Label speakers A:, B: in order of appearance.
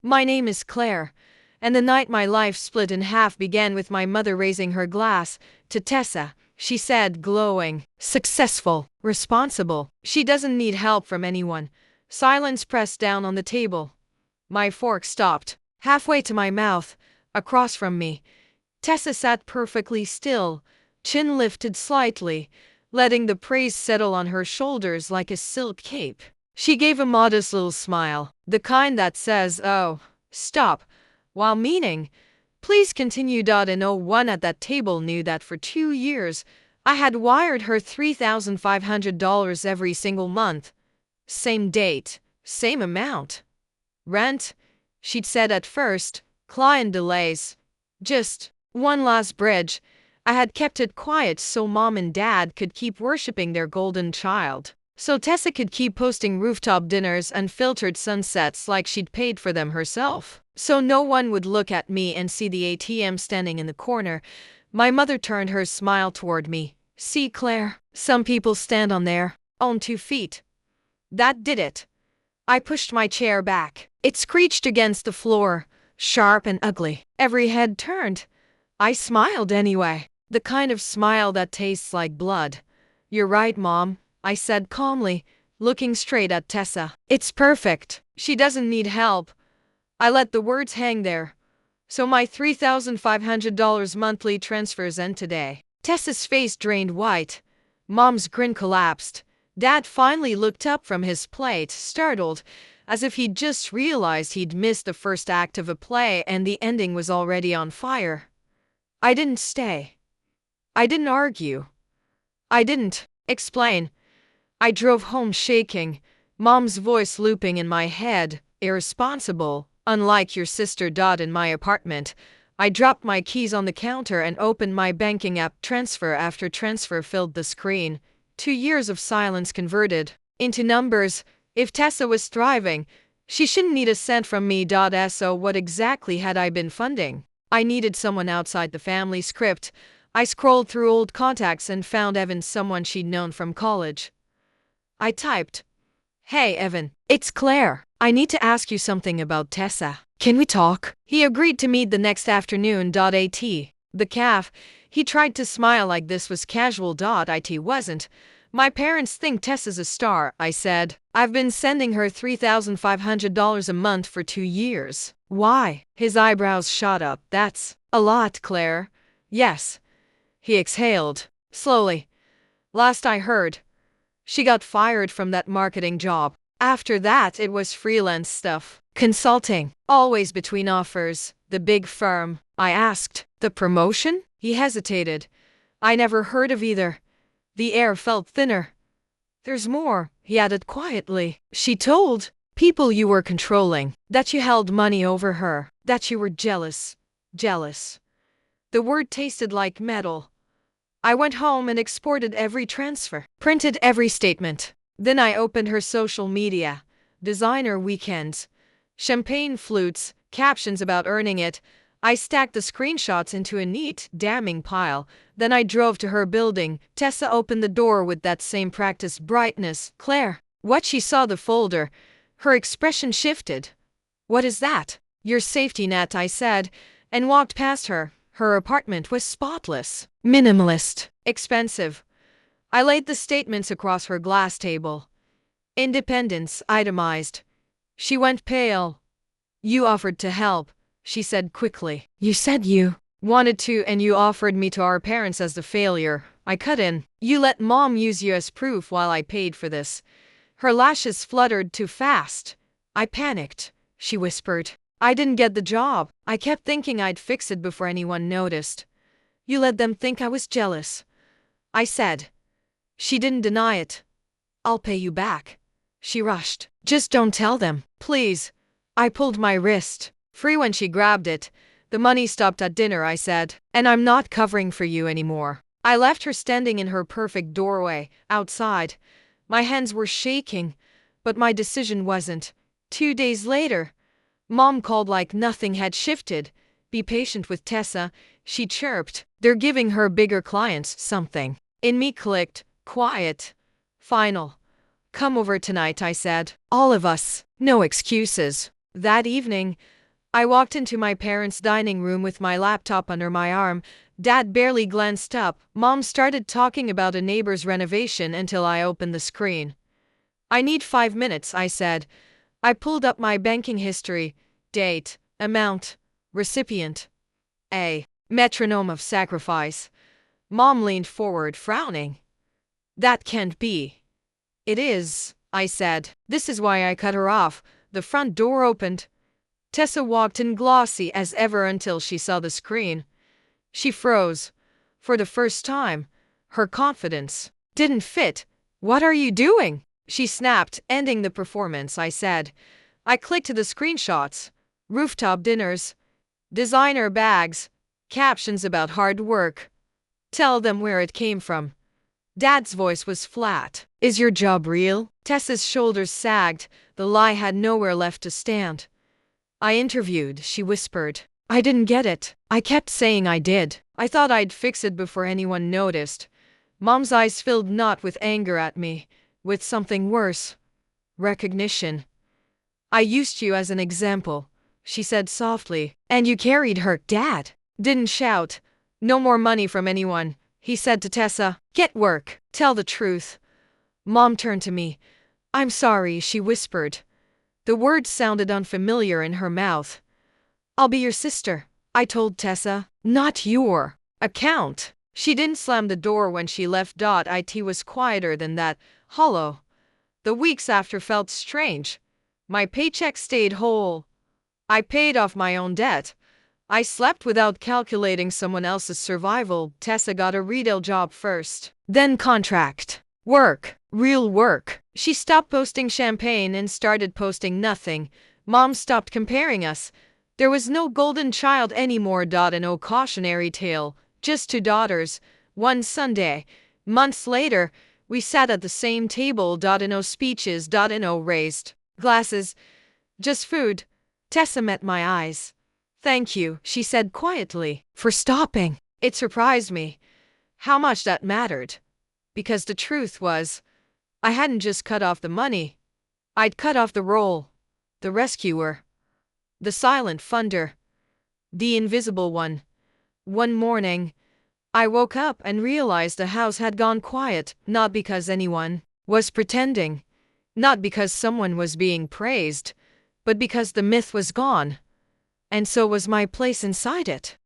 A: My name is Claire, and the night my life split in half began with my mother raising her glass to Tessa. She said, glowing, successful, responsible. She doesn't need help from anyone. Silence pressed down on the table. My fork stopped, halfway to my mouth, across from me. Tessa sat perfectly still, chin lifted slightly, letting the praise settle on her shoulders like a silk cape. She gave a modest little smile, the kind that says, "Oh, stop," while meaning, "Please continue." And no one at that table knew that for 2 years, I had wired her $3,500 every single month. Same date, same amount. Rent, she'd said at first, client delays. Just one last bridge. I had kept it quiet so mom and dad could keep worshipping their golden child. So Tessa could keep posting rooftop dinners and filtered sunsets like she'd paid for them herself. So no one would look at me and see the ATM standing in the corner. My mother turned her smile toward me. "See, Claire, some people stand on their own 2 feet. That did it." I pushed my chair back. It screeched against the floor, sharp and ugly. Every head turned. I smiled anyway. The kind of smile that tastes like blood. "You're right, Mom," I said calmly, looking straight at Tessa. "It's perfect. She doesn't need help." I let the words hang there. "So my $3,500 monthly transfers end today." Tessa's face drained white. Mom's grin collapsed. Dad finally looked up from his plate, startled, as if he'd just realized he'd missed the first act of a play and the ending was already on fire. I didn't stay. I didn't argue. I didn't explain. I drove home shaking, Mom's voice looping in my head. "Irresponsible, unlike your sister." In my apartment, I dropped my keys on the counter and opened my banking app. Transfer after transfer filled the screen. 2 years of silence converted into numbers. If Tessa was thriving, she shouldn't need a cent from me. So what exactly had I been funding? I needed someone outside the family script. I scrolled through old contacts and found Evan, someone she'd known from college. I typed, "Hey Evan, it's Claire. I need to ask you something about Tessa. Can we talk?" He agreed to meet the next afternoon. The calf. He tried to smile like this was casual. It wasn't. "My parents think Tessa's a star," I said. "I've been sending her $3,500 a month for 2 years. Why?" His eyebrows shot up. "That's a lot, Claire." "Yes." He exhaled slowly. "Last I heard, she got fired from that marketing job. After that, it was freelance stuff. Consulting. Always between offers. The big firm." I asked, "The promotion?" He hesitated. "I never heard of either." The air felt thinner. "There's more," he added quietly. "She told people you were controlling, that you held money over her, that you were jealous." Jealous. The word tasted like metal. I went home and exported every transfer, printed every statement. Then I opened her social media. Designer weekends, champagne flutes, captions about earning it. I stacked the screenshots into a neat, damning pile. Then I drove to her building. Tessa opened the door with that same practiced brightness. "Claire." What she saw the folder. Her expression shifted. "What is that?" "Your safety net," I said, and walked past her. Her apartment was spotless, minimalist, expensive. I laid the statements across her glass table. Independence, itemized. She went pale. "You offered to help," she said quickly. "You said you wanted to, and you offered me to our parents as the failure." I cut in. "You let Mom use you as proof while I paid for this." Her lashes fluttered too fast. "I panicked," she whispered. "I didn't get the job. I kept thinking I'd fix it before anyone noticed." "You let them think I was jealous," I said. She didn't deny it. "I'll pay you back," she rushed. "Just don't tell them, please." I pulled my wrist free when she grabbed it. "The money stopped at dinner," I said, "and I'm not covering for you anymore." I left her standing in her perfect doorway, outside. My hands were shaking, but my decision wasn't. 2 days later, Mom called like nothing had shifted. "Be patient with Tessa," she chirped. "They're giving her bigger clients." Something in me clicked. Quiet. Final. "Come over tonight," I said. "All of us. No excuses." That evening, I walked into my parents' dining room with my laptop under my arm. Dad barely glanced up. Mom started talking about a neighbor's renovation until I opened the screen. I need 5 minutes, I said. I pulled up my banking history, date, amount, recipient. A metronome of sacrifice. Mom leaned forward, frowning. That can't be. It is, I said. This is why I cut her off. The front door opened. Tessa walked in glossy as ever until she saw the screen. She froze. For the first time, her confidence didn't fit. What are you doing? She snapped, ending the performance, I said. I clicked to the screenshots. Rooftop dinners, designer bags, captions about hard work. Tell them where it came from. Dad's voice was flat. Is your job real? Tessa's shoulders sagged. The lie had nowhere left to stand. I interviewed, she whispered. I didn't get it. I kept saying I did. I thought I'd fix it before anyone noticed. Mom's eyes filled not with anger at me, with something worse. Recognition. I used you as an example, she said softly. And you carried her. Dad didn't shout. No more money from anyone, he said to Tessa. Get work. Tell the truth. Mom turned to me. I'm sorry, she whispered. The words sounded unfamiliar in her mouth. I'll be your sister, I told Tessa. Not your account. She didn't slam the door when she left. It was quieter than that, hollow. The weeks after felt strange. My paycheck stayed whole. I paid off my own debt. I slept without calculating someone else's survival. Tessa got a retail job first, then contract work, real work. She stopped posting champagne and started posting nothing. Mom stopped comparing us. There was no golden child anymore. No cautionary tale, just two daughters. One Sunday, months later, we sat at the same table. No speeches. No raised glasses. Just food. Tessa met my eyes. Thank you, she said quietly, for stopping. It surprised me how much that mattered. Because the truth was, I hadn't just cut off the money. I'd cut off the role. The rescuer. The silent funder. The invisible one. One morning, I woke up and realized the house had gone quiet, not because anyone was pretending, not because someone was being praised, but because the myth was gone. And so was my place inside it.